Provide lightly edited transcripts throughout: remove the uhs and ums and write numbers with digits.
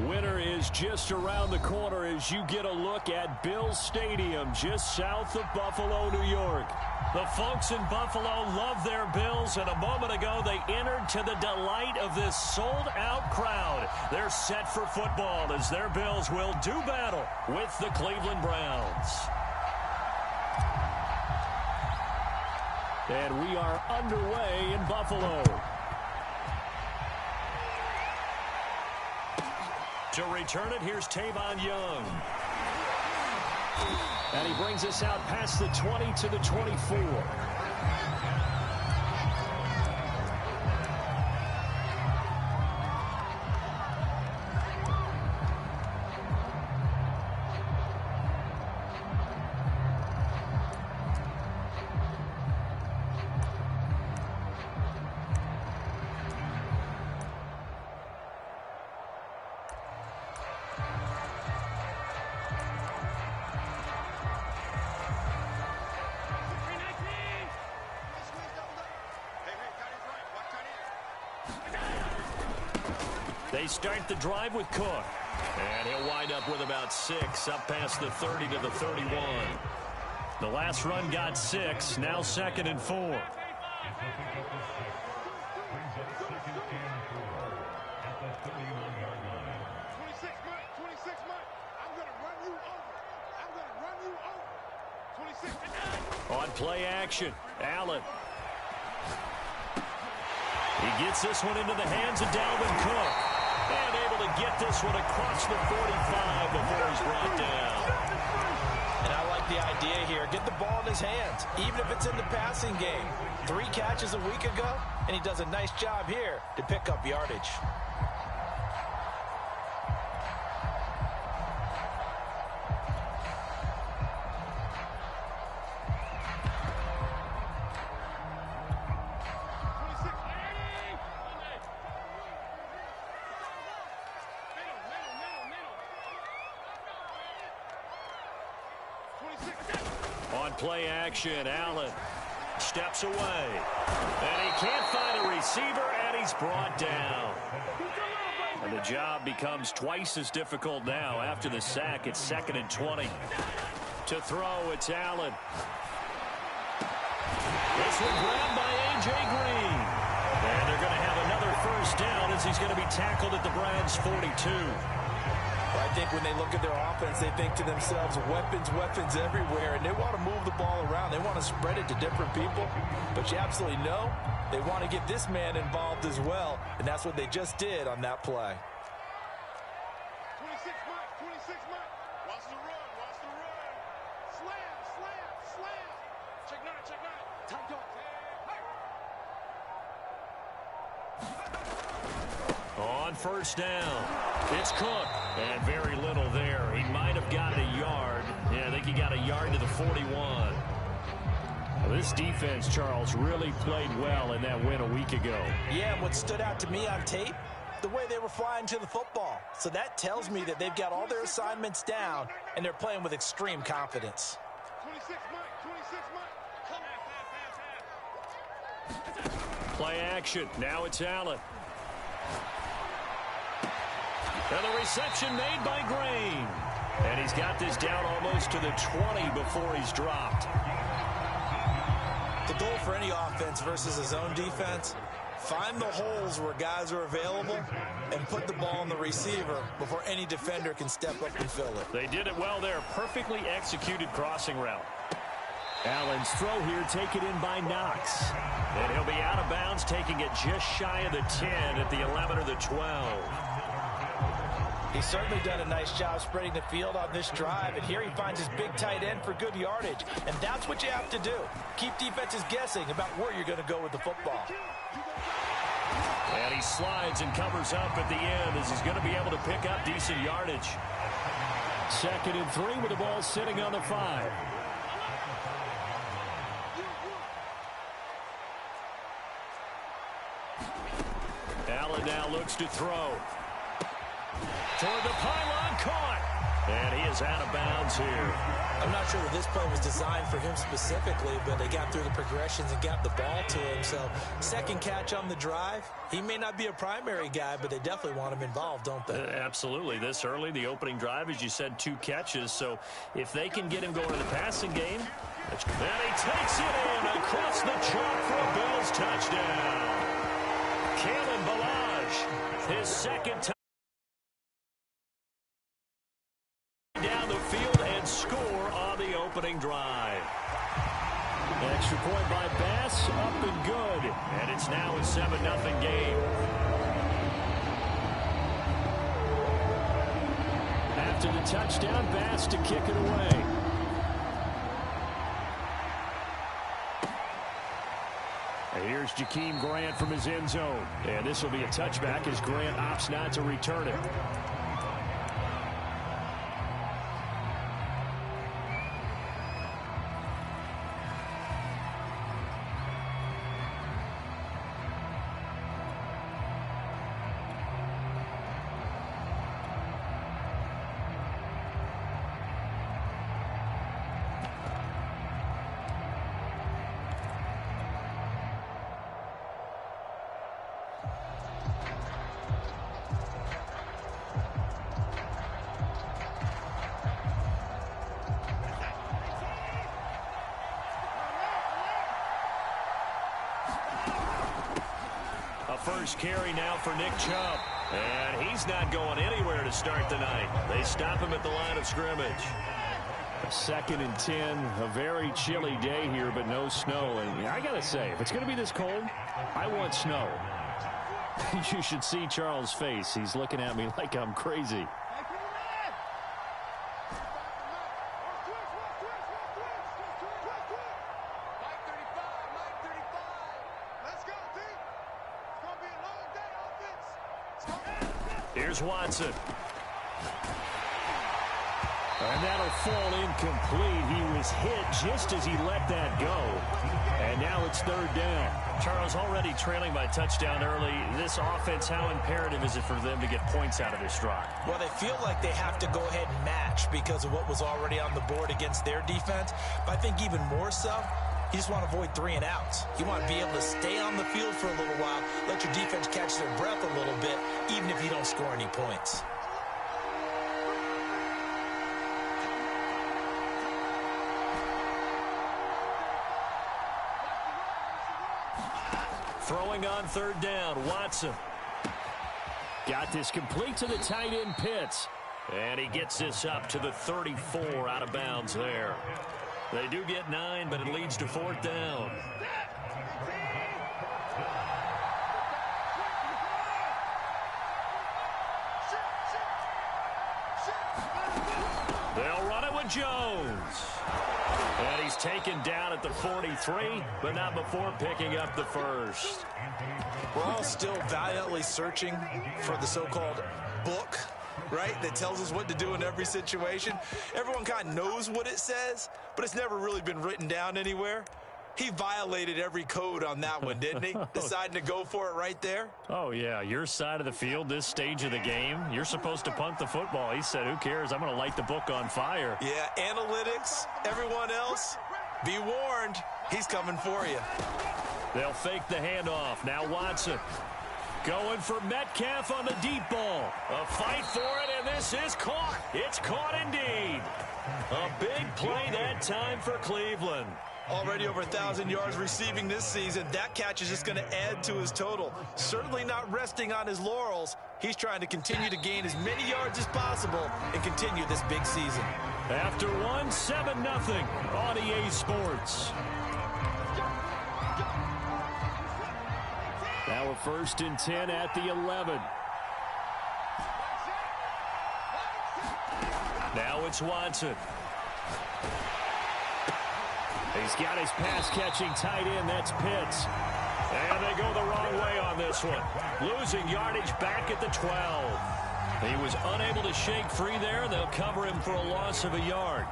Winter is just around the corner as you get a look at Bills Stadium just south of Buffalo, New York. The folks in Buffalo love their Bills, and a moment ago they entered to the delight of this sold-out crowd. They're set for football as their Bills will do battle with the Cleveland Browns. And we are underway in Buffalo. To return it, here's Tavon Young. And he brings us out past the 20 to the 24. They start the drive with Cook. And he'll wind up with about 6 up past the 30 to the 31. The last run got 6. Now 2nd and 4. On play action, Allen. He gets this one into the hands of Dalvin Cook. And able to get this one across the 45 before he's brought down. And I like the idea here. Get the ball in his hands, even if it's in the passing game. 3 catches a week ago, and he does a nice job here to pick up yardage. On play action, Allen steps away. And he can't find a receiver, and he's brought down. And the job becomes twice as difficult now after the sack. It's 2nd and 20. To throw, it's Allen. This one grabbed by A.J. Green. And they're going to have another first down as he's going to be tackled at the Browns' 42. I think when they look at their offense, they think to themselves, weapons everywhere, and they want to move the ball around. They want to spread it to different people, but you absolutely know they want to get this man involved as well, and that's what they just did on that play. 26 Mike. Watch the run. Slam. Check 9. Tight dog. On first down, it's Cook. And very little there. He might have gotten a yard. Yeah, I think he got a yard to the 41. Well, this defense, Charles, really played well in that win a week ago. Yeah, and what stood out to me on tape, the way they were flying to the football. So that tells me that they've got all their assignments down, and they're playing with extreme confidence. 26 Mike. Play action. Now it's Allen. And the reception made by Green. And he's got this down almost to the 20 before he's dropped. The goal for any offense versus a zone defense, find the holes where guys are available and put the ball on the receiver before any defender can step up and fill it. They did it well there. Perfectly executed crossing route. Allen's throw here taken in by Knox. And he'll be out of bounds, taking it just shy of the 10 at the 11 or the 12. He's certainly done a nice job spreading the field on this drive, and here he finds his big tight end for good yardage. And that's what you have to do. Keep defenses guessing about where you're going to go with the football. And he slides and covers up at the end as he's going to be able to pick up decent yardage. 2nd and 3 with the ball sitting on the 5. Allen now looks to throw. Toward the pylon, caught. And he is out of bounds here. I'm not sure that this play was designed for him specifically, but they got through the progressions and got the ball to him. So second catch on the drive. He may not be a primary guy, but they definitely want him involved, don't they? Absolutely. This early, the opening drive, as you said, 2 catches. So if they can get him going in the passing game, and he takes it in across the chalk for a Bills touchdown. Kalen Ballage, his second touchdown. Down the field and score on the opening drive. Extra point by Bass, up and good. And it's now a 7-0 game. After the touchdown, Bass to kick it away. And here's Jakeem Grant from his end zone. And this will be a touchback as Grant opts not to return it. First carry now for Nick Chubb. And he's not going anywhere to start the night. They stop him at the line of scrimmage. A 2nd and 10. A very chilly day here, but no snow. And I got to say, if it's going to be this cold, I want snow. You should see Charles' face. He's looking at me like I'm crazy. Here's Watson. And that'll fall incomplete. He was hit just as he let that go. And now it's 3rd down. Charles, already trailing by touchdown early. This offense, how imperative is it for them to get points out of this drive? Well, they feel like they have to go ahead and match because of what was already on the board against their defense. But I think even more so, you just want to avoid 3 and outs. You want to be able to stay on the field for a little while, let your defense catch their breath a little bit, even if you don't score any points. Throwing on 3rd down, Watson. Got this complete to the tight end, Pitts. And he gets this up to the 34 out of bounds there. They do get 9, but it leads to 4th down. They'll run it with Jones. And he's taken down at the 43, but not before picking up the first. We're all still valiantly searching for the so-called book, right, that tells us what to do in every situation. Everyone kind of knows what it says, but it's never really been written down anywhere. He violated every code on that one, didn't he? Deciding to go for it right there. Oh, yeah, your side of the field, this stage of the game, you're supposed to punt the football. He said, who cares? I'm going to light the book on fire. Yeah, analytics, everyone else, be warned, he's coming for you. They'll fake the handoff. Now Watson going for Metcalf on the deep ball. A fight for it, and this is caught. It's caught indeed. A big play that time for Cleveland. Already over 1,000 yards receiving this season. That catch is just going to add to his total. Certainly not resting on his laurels. He's trying to continue to gain as many yards as possible and continue this big season. After 7-0 on EA Sports. Now a 1st and 10 at the 11. Now it's Watson. He's got his pass-catching tight end. That's Pitts. And they go the wrong way on this one. Losing yardage back at the 12. He was unable to shake free there. They'll cover him for a loss of a yard.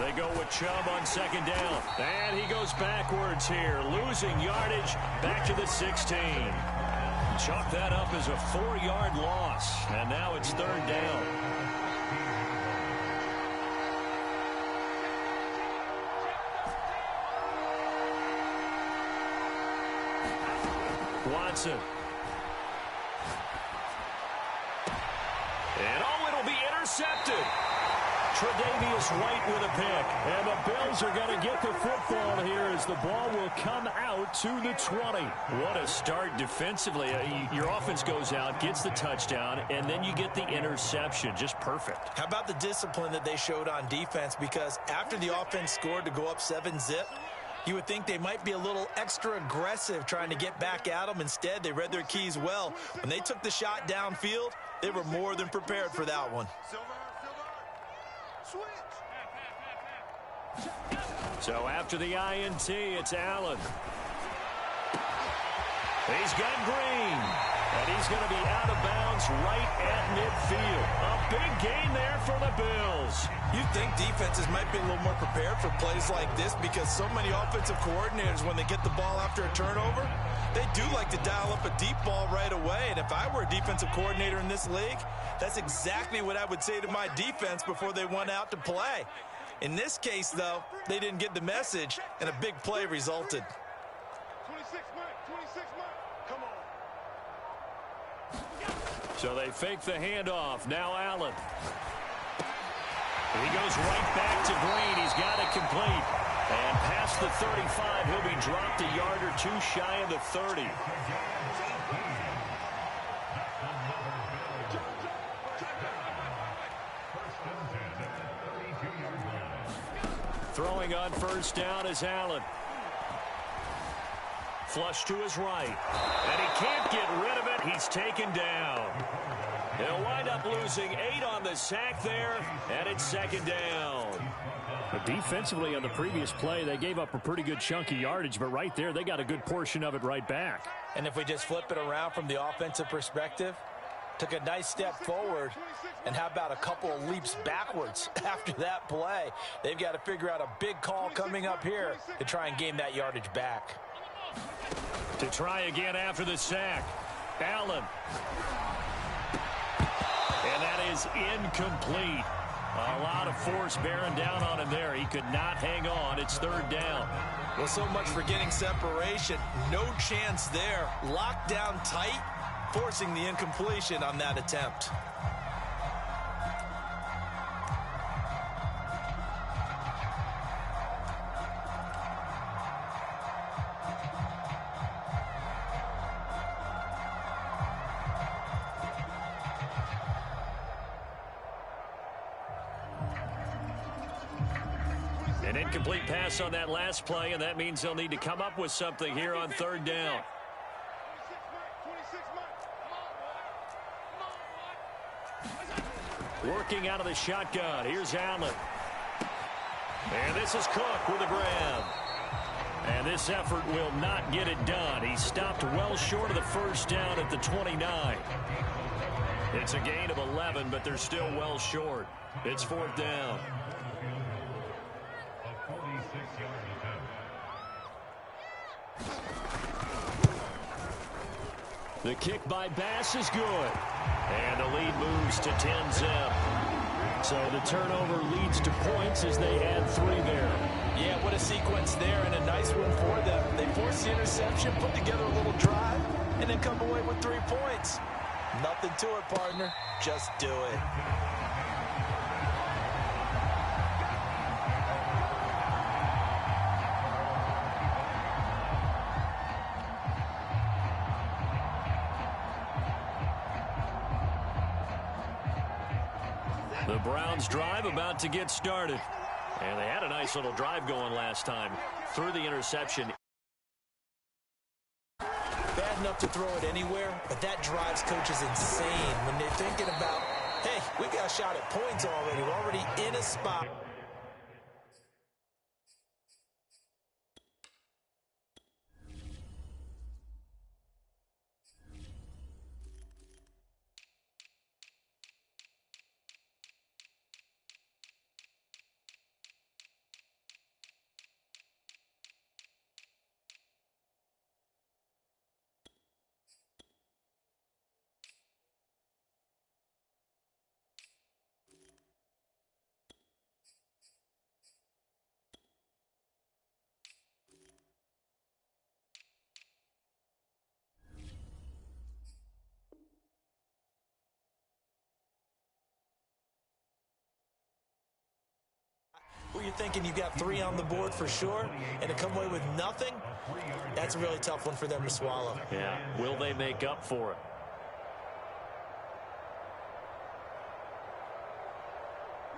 They go with Chubb on second down. And he goes backwards here, losing yardage back to the 16. Chalk that up as a 4-yard loss. And now it's third down. Watson. And it'll be intercepted. Tre'Davious White with a pick. And the Bills are going to get the football here as the ball will come out to the 20. What a start defensively. Your offense goes out, gets the touchdown, and then you get the interception. Just perfect. How about the discipline that they showed on defense? Because after the offense scored to go up 7-zip, you would think they might be a little extra aggressive trying to get back at them. Instead, they read their keys well. When they took the shot downfield, they were more than prepared for that one. So after the INT, it's Allen. He's got Green. And he's going to be out of bounds right at midfield. A big gain there for the Bills. You think defenses might be a little more prepared for plays like this because so many offensive coordinators, when they get the ball after a turnover, they do like to dial up a deep ball right away. And if I were a defensive coordinator in this league, that's exactly what I would say to my defense before they went out to play. In this case, though, they didn't get the message, and a big play resulted. 26 Mike. Come on. So they fake the handoff. Now Allen. He goes right back to Green. He's got it complete. And past the 35, he'll be dropped a yard or two shy of the 30. Throwing on first down is Allen. Flush to his right. And he can't get rid of it. He's taken down. They'll wind up losing 8 on the sack there, and it's second down. But defensively on the previous play, they gave up a pretty good chunk of yardage, but right there, they got a good portion of it right back. And if we just flip it around from the offensive perspective, took a nice step forward, and how about a couple of leaps backwards after that play? They've got to figure out a big call coming up here to try and gain that yardage back. To try again after the sack, Allen. And that is incomplete. A lot of force bearing down on him there. He could not hang on. It's third down. Well, so much for getting separation. No chance there. Locked down tight, forcing the incompletion on that attempt. An incomplete pass on that last play, and that means they'll need to come up with something here on third down. 26 Mike. Working out of the shotgun. Here's Allen. And this is Cook with a grab. And this effort will not get it done. He stopped well short of the first down at the 29. It's a gain of 11, but they're still well short. It's fourth down. The kick by Bass is good. And the lead moves to 10-zip. So the turnover leads to points as they add 3 there. Yeah, what a sequence there, and a nice one for them. They force the interception, put together a little drive, and then come away with 3 points. Nothing to it, partner. Just do it. The Browns drive about to get started. And they had a nice little drive going last time. Through the interception. Bad enough to throw it anywhere, but that drives coaches insane when they're thinking about, hey, we got a shot at points already. We're already in a spot. where you're thinking you got 3 on the board for sure, and to come away with nothing, that's a really tough one for them to swallow. Yeah, will they make up for it?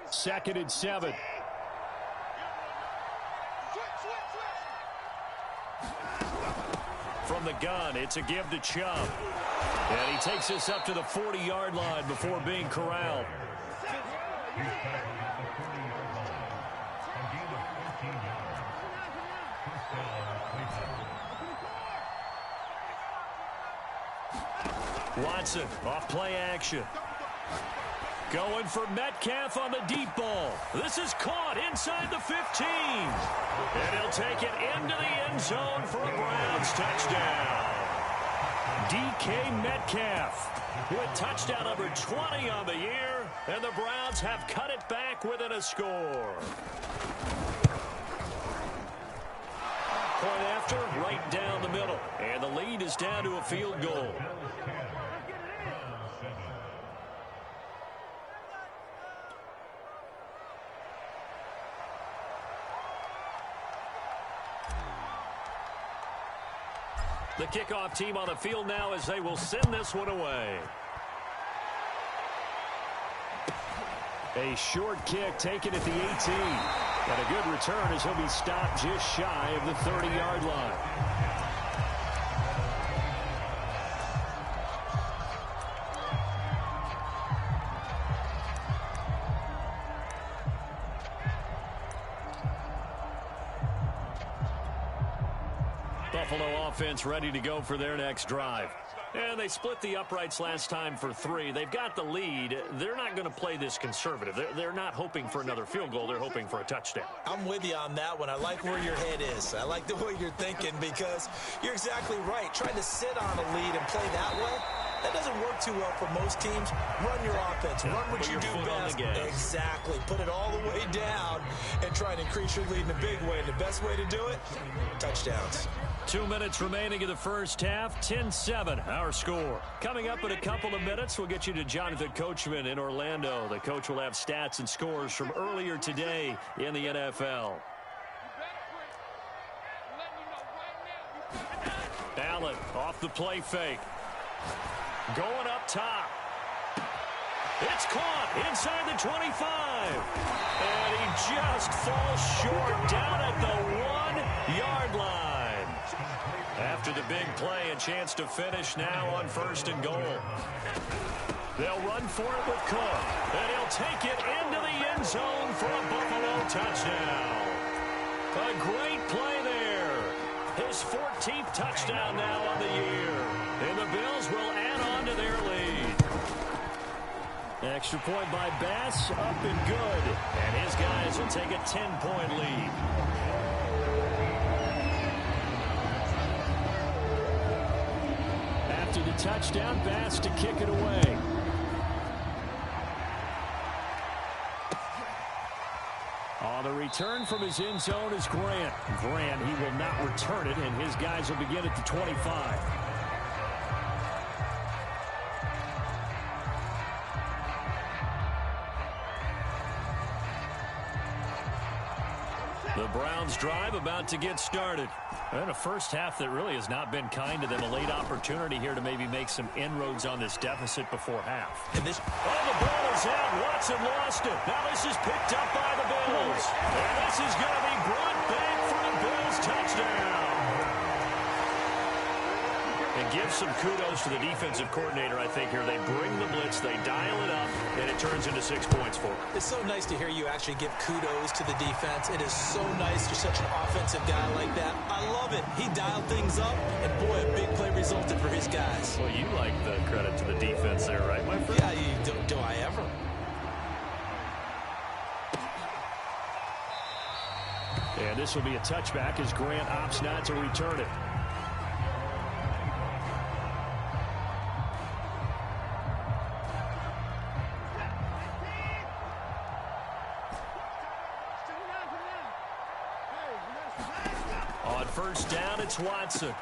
Second and 7. From the gun, it's a give to Chubb. And he takes this up to the 40-yard line before being corralled. Watson off play action. Going for Metcalf on the deep ball. This is caught inside the 15. And he'll take it into the end zone for a Browns touchdown. DK Metcalf with touchdown number 20 on the year. And the Browns have cut it back within a score. Point after, right down the middle. And the lead is down to a field goal. The kickoff team on the field now as they will send this one away. A short kick taken at the 18. And a good return as he'll be stopped just shy of the 30-yard line. Buffalo offense ready to go for their next drive. And they split the uprights last time for 3. They've got the lead. They're not going to play this conservative. They're not hoping for another field goal. They're hoping for a touchdown. I'm with you on that one. I like where your head is. I like the way you're thinking because you're exactly right. Trying to sit on a lead and play that way, that doesn't work too well for most teams. Run your offense. Run what you do best. Exactly. Put it all the way down and try and increase your lead in a big way. And the best way to do it, touchdowns. 2 minutes remaining in the first half. 10-7, our score. Coming up in a couple of minutes, we'll get you to Jonathan Coachman in Orlando. The coach will have stats and scores from earlier today in the NFL. Allen off the play fake. Going up top. It's caught inside the 25. And he just falls short down at the 1-yard line. After the big play, a chance to finish now on 1st and goal. They'll run for it with Cook. And he'll take it into the end zone for a Buffalo touchdown. A great play there. His 14th touchdown now on the year. And the Bills will add on to their lead. Extra point by Bass, up and good. And his guys will take a 10-point lead. After the touchdown, Bass to kick it away. On the return from his end zone is Grant. Grant, he will not return it, and his guys will begin at the 25. The Browns drive about to get started. And a first half that really has not been kind to them. A late opportunity here to maybe make some inroads on this deficit before half. And this, the ball is out. Watson lost it. Now this is picked up by the Bills. And this is going to be brought back for a Bills touchdown. And give some kudos to the defensive coordinator, I think, here. They bring the blitz, they dial it up, and it turns into 6 points for them. It's so nice to hear you actually give kudos to the defense. It is so nice. You're such an offensive guy like that. I love it. He dialed things up, and boy, a big play resulted for his guys. Well, you like the credit to the defense there, right, my friend? Yeah, do I ever? And this will be a touchback as Grant opts not to return it. On first down, it's Watson.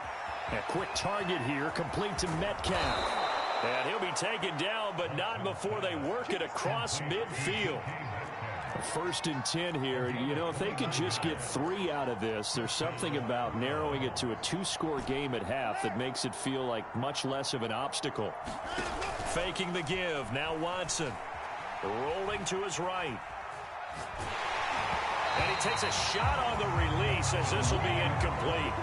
A quick target here, complete to Metcalf. And he'll be taken down, but not before they work it across midfield. 1st and 10 here. And, you know, if they could just get 3 out of this, there's something about narrowing it to a 2-score game at half that makes it feel like much less of an obstacle. Faking the give. Now Watson rolling to his right. And he takes a shot on the release as this will be incomplete.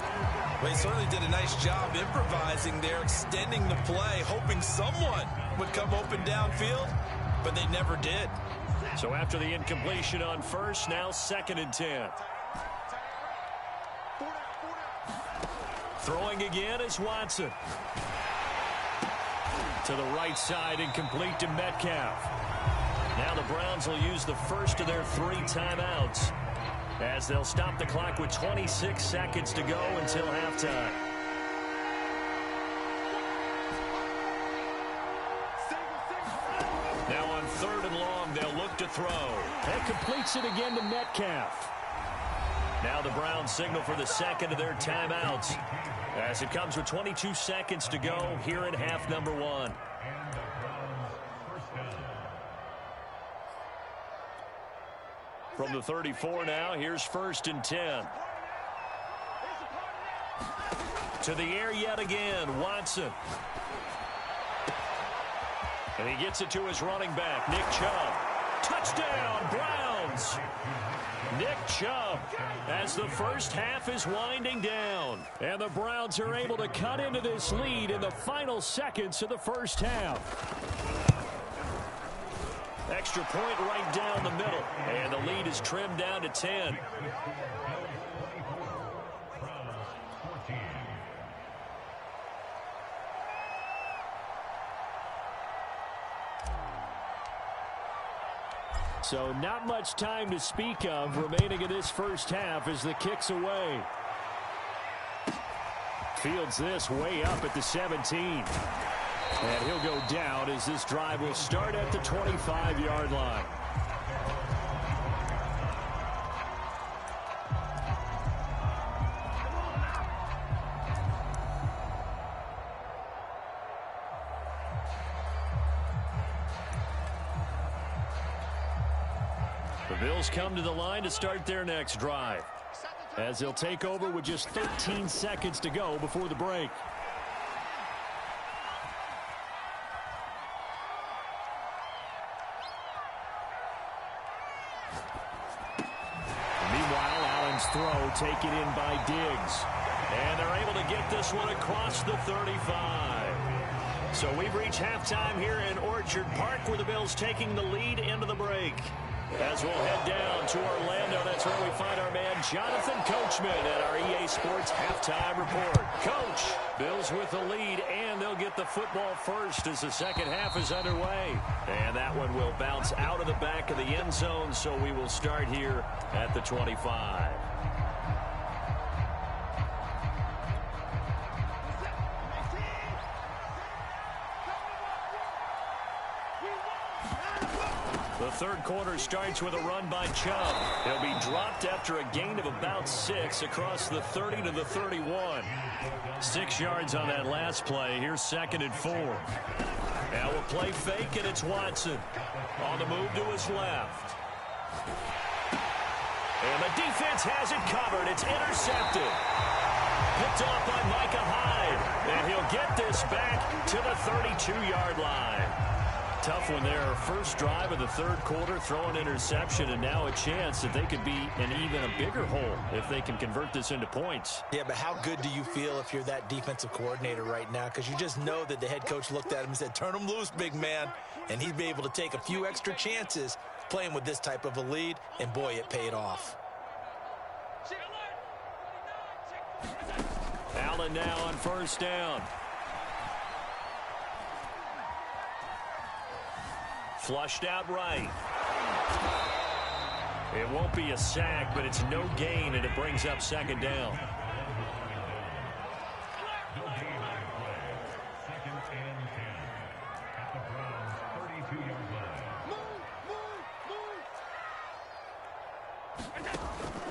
Well, he certainly did a nice job improvising there, extending the play, hoping someone would come open downfield, but they never did. So after the incompletion on 1st, now 2nd and 10. Throwing again is Watson. To the right side, incomplete to Metcalf. Now the Browns will use the first of their 3 timeouts as they'll stop the clock with 26 seconds to go until halftime. Now on 3rd and long, they'll look to throw. And completes it again to Metcalf. Now the Browns signal for the 2nd of their timeouts as it comes with 22 seconds to go here in half number 1. From the 34 now, here's 1st and 10. To the air yet again, Watson. And he gets it to his running back, Nick Chubb. Touchdown, Browns! Nick Chubb as the first half is winding down. And the Browns are able to cut into this lead in the final seconds of the first half. Extra point right down the middle. And the lead is trimmed down to 10. So not much time to speak of remaining in this first half as the kick's away. Fields this way up at the 17. And he'll go down as this drive will start at the 25-yard line. The Bills come to the line to start their next drive as they'll take over with just 13 seconds to go before the break. Meanwhile, Allen's throw taken in by Diggs. And they're able to get this one across the 35. So we've reached halftime here in Orchard Park where the Bills taking the lead into the break. As we'll head down to Orlando, that's where we find our man Jonathan Coachman at our EA Sports Halftime Report. Coach, Bills with the lead, and they'll get the football first as the second half is underway. And that one will bounce out of the back of the end zone, so we will start here at the 25. The third quarter starts with a run by Chubb. He'll be dropped after a gain of about 6 across the 30 to the 31. 6 yards on that last play. Here's 2nd and 4. Now we'll play fake, and it's Watson on the move to his left. And the defense has it covered. It's intercepted. Picked off by Micah Hyde. And he'll get this back to the 32-yard line. Tough one there. First drive of the third quarter, throw an interception, and now a chance that they could be in even a bigger hole if they can convert this into points. Yeah, but how good do you feel if you're that defensive coordinator right now? Because you just know that the head coach looked at him and said, turn him loose, big man. And he'd be able to take a few extra chances playing with this type of a lead, and boy, it paid off. Allen now on first down. Flushed out right. It won't be a sack, but it's no gain, and it brings up 2nd down.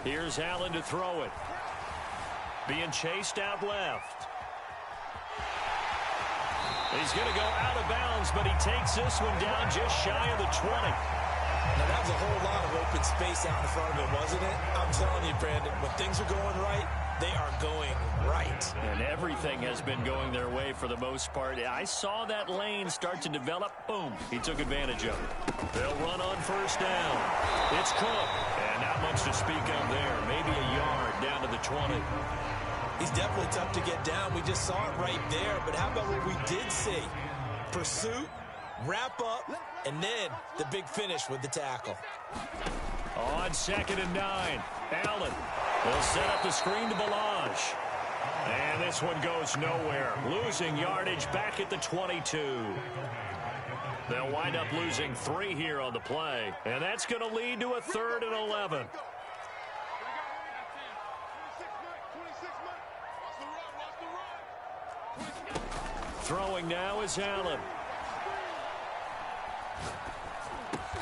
Here's Allen to throw it. Being chased out left. He's going to go out of bounds, but he takes this one down just shy of the 20. Now, that was a whole lot of open space out in front of him, wasn't it? I'm telling you, Brandon, when things are going right, they are going right. And everything has been going their way for the most part. I saw that lane start to develop. Boom. He took advantage of it. They'll run on first down. It's Cook. And not much to speak of there. Maybe a yard down to the 20. He's definitely tough to get down. We just saw it right there. But how about what we did see? Pursuit, wrap up, and then the big finish with the tackle. On 2nd and 9, Allen. They'll set up the screen to Balaj. And this one goes nowhere. Losing yardage back at the 22. They'll wind up losing 3 here on the play. And that's going to lead to a 3rd and 11. Throwing now is Allen.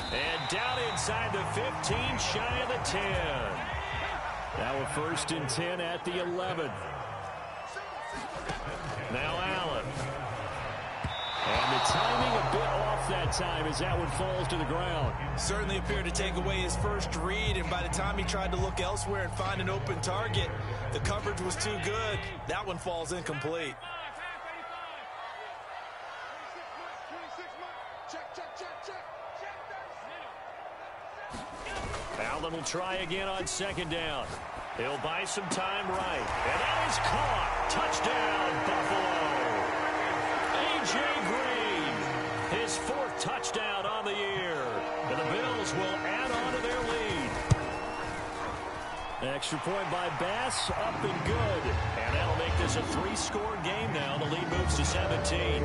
And down inside the 15, shy of the 10. Now a 1st and 10 at the 11. Now Allen. And the timing a bit off that time as that one falls to the ground. Certainly appeared to take away his first read, and by the time he tried to look elsewhere and find an open target, the coverage was too good. That one falls incomplete. Allen will try again on 2nd down. He'll buy some time right. And that is caught. Touchdown, Buffalo. A.J. Green, his 4th touchdown on the year. And the Bills will add on to their lead. Extra point by Bass, up and good. And that'll make this a 3-score game now. The lead moves to 17.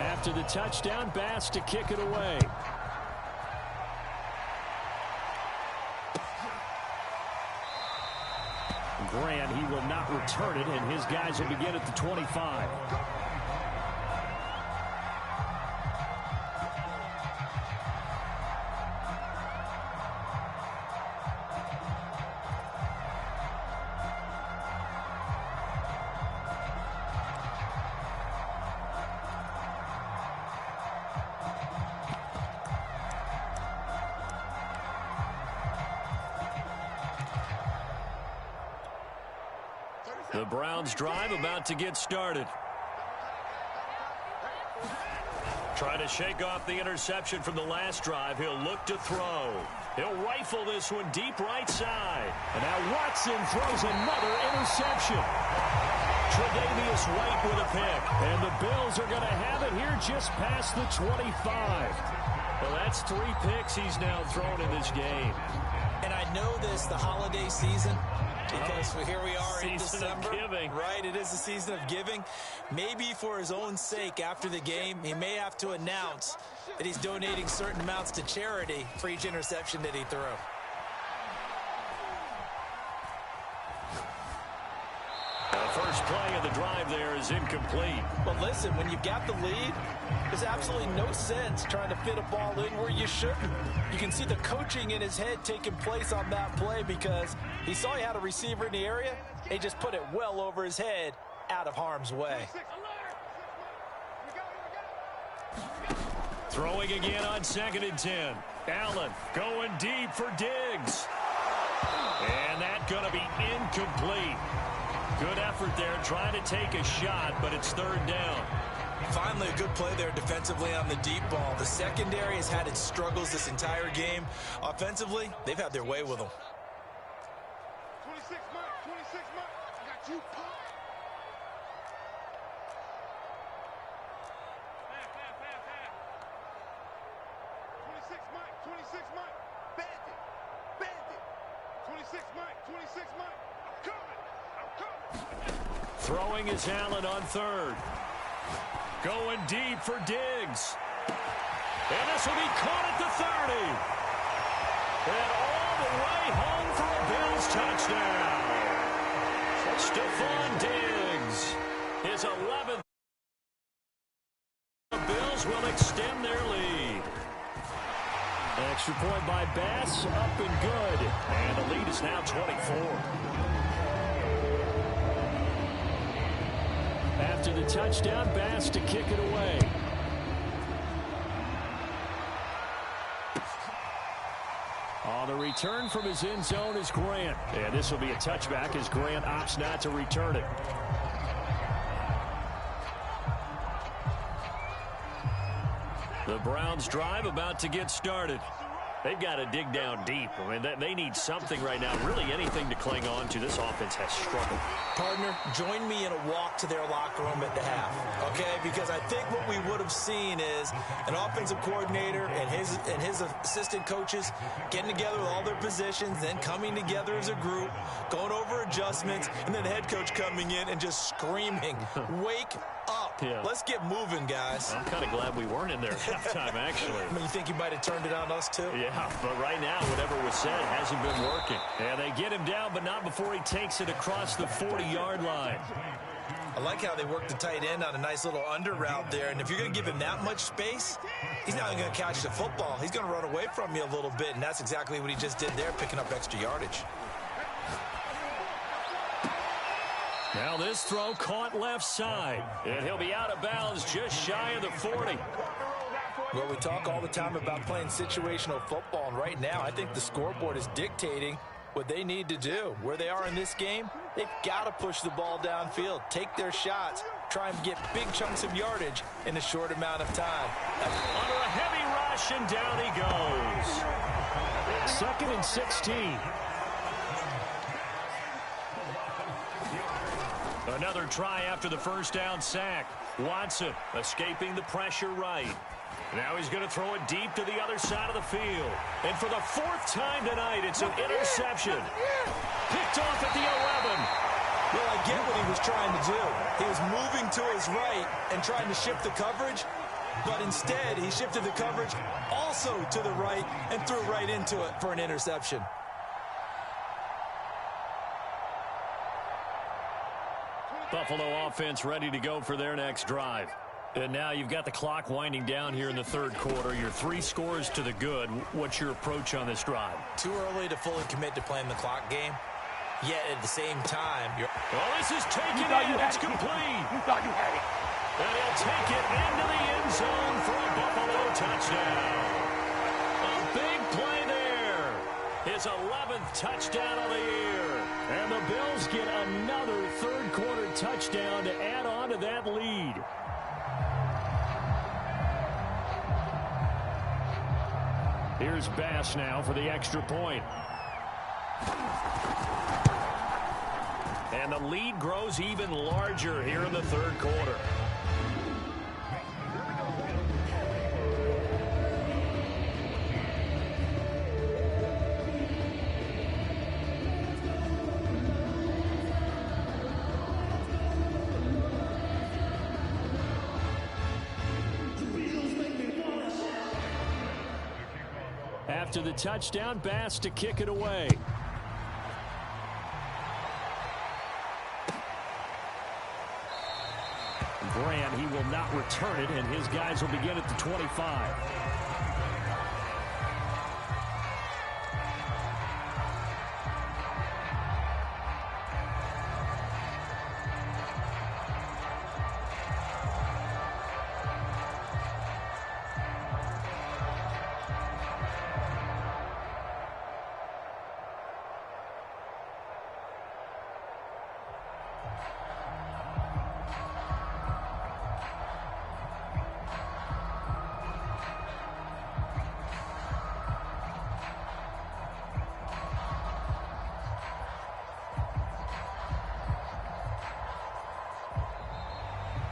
After the touchdown, Bass to kick it away. Grant, he will not return it, and his guys will begin at the 25. The Browns drive about to get started. Trying to shake off the interception from the last drive. He'll look to throw. He'll rifle this one deep right side. And now Watson throws another interception. Tre'Davious White with a pick. And the Bills are going to have it here just past the 25. Well, that's 3 picks he's now thrown in this game. And I know this, the holiday season, because here we are in December. Right, it is the season of giving. Maybe for his own sake after the game, he may have to announce that he's donating certain amounts to charity for each interception that he threw. The first play of the drive there is incomplete. But listen, when you've got the lead, there's absolutely no sense trying to fit a ball in where you shouldn't. You can see the coaching in his head taking place on that play because he saw he had a receiver in the area. He just put it well over his head out of harm's way. Throwing again on 2nd and 10. Allen going deep for Diggs. And that's going to be incomplete. Good effort there trying to take a shot, but it's 3rd down. Finally, a good play there defensively on the deep ball. The secondary has had its struggles this entire game. Offensively, they've had their way with them. 26 Mike, 26 Mike. I got you, Pop. Mike, 26 Mike. Bandit, bandit. 26 Mike, 26 Mike. I'm coming, I'm coming. Throwing is Allen on 3rd. Going deep for Diggs. And this will be caught at the 30. And all the way home for a Bills touchdown. Stephon Diggs, his 11th. The Bills will extend their lead. Extra point by Bass, up and good. And the lead is now 24. After the touchdown, Bass to kick it away. On the return from his end zone is Grant. And this will be a touchback as Grant opts not to return it. The Browns drive about to get started. They've got to dig down deep. I mean, they need something right now, really anything to cling on to. This offense has struggled. Partner, join me in a walk to their locker room at the half, okay? Because I think what we would have seen is an offensive coordinator and his assistant coaches getting together with all their positions, then coming together as a group, going over adjustments, and then the head coach coming in and just screaming, wake up. Yeah. Let's get moving, guys. I'm kind of glad we weren't in there at halftime, actually. I mean, you think you might have turned it on us, too? Yeah, but right now, whatever was said hasn't been working. And they get him down, but not before he takes it across the 40-yard line. I like how they work the tight end on a nice little under route there. And if you're going to give him that much space, he's not going to catch the football. He's going to run away from you a little bit, and that's exactly what he just did there, picking up extra yardage. Now this throw caught left side, and he'll be out of bounds just shy of the 40. Well, we talk all the time about playing situational football, and right now I think the scoreboard is dictating what they need to do. Where they are in this game, they've got to push the ball downfield, take their shots, try and get big chunks of yardage in a short amount of time. Under a heavy rush, and down he goes. 2nd and 16. Another try after the first down sack. Watson escaping the pressure right. Now he's going to throw it deep to the other side of the field. And for the 4th time tonight, it's an interception. Picked off at the 11. Well, I get what he was trying to do. He was moving to his right and trying to shift the coverage. But instead, he shifted the coverage also to the right and threw right into it for an interception. Buffalo offense ready to go for their next drive. And now you've got the clock winding down here in the 3rd quarter. Your 3 scores to the good. What's your approach on this drive? Too early to fully commit to playing the clock game. Yet at the same time, well, this is taken in. It's complete. You thought you had it. And he'll take it into the end zone for a Buffalo touchdown. A big play there. His 11th touchdown of the year. And the Bills get another 3rd quarter touchdown to add on to that lead. Here's Bass now for the extra point. And the lead grows even larger here in the 3rd quarter. After the touchdown, Bass to kick it away. Grant, he will not return it, and his guys will begin at the 25.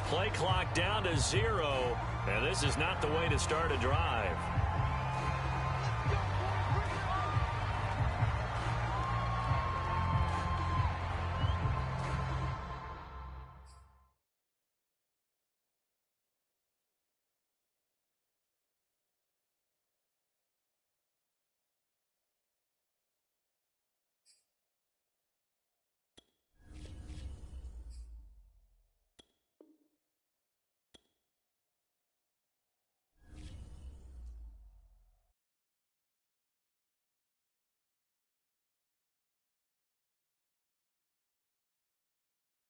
Play clock down to 0, and this is not the way to start a drive.